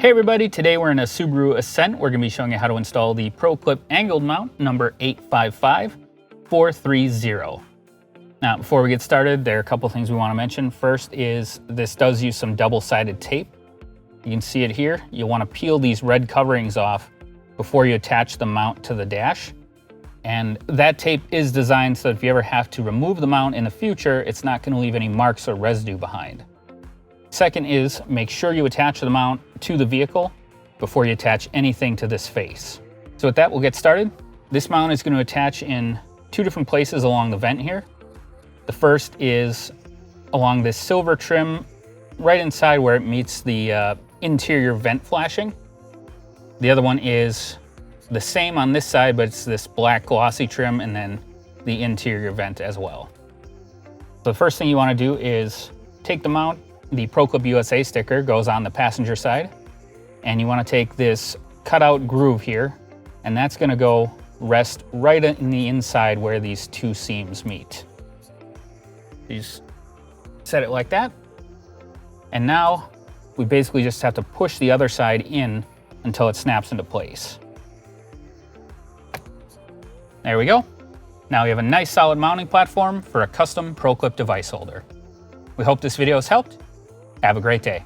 Hey everybody, today we're in a Subaru Ascent. We're going to be showing you how to install the ProClip angled mount number 855430. Now, before we get started, there are a couple things we want to mention. First is this does use some double-sided tape. You can see it here. You'll want to peel these red coverings off before you attach the mount to the dash. And that tape is designed so that if you ever have to remove the mount in the future, it's not going to leave any marks or residue behind. Second is make sure you attach the mount to the vehicle before you attach anything to this face. So with that, we'll get started. This mount is going to attach in two different places along the vent here. The first is along this silver trim right inside where it meets the interior vent flashing. The other one is the same on this side, but it's this black glossy trim and then the interior vent as well. So the first thing you want to do is take the mount. The ProClip USA sticker goes on the passenger side, and you want to take this cutout groove here, and that's going to go rest right in the inside where these two seams meet. You just set it like that, and now we basically just have to push the other side in until it snaps into place. There we go. Now we have a nice solid mounting platform for a custom ProClip device holder. We hope this video has helped. Have a great day.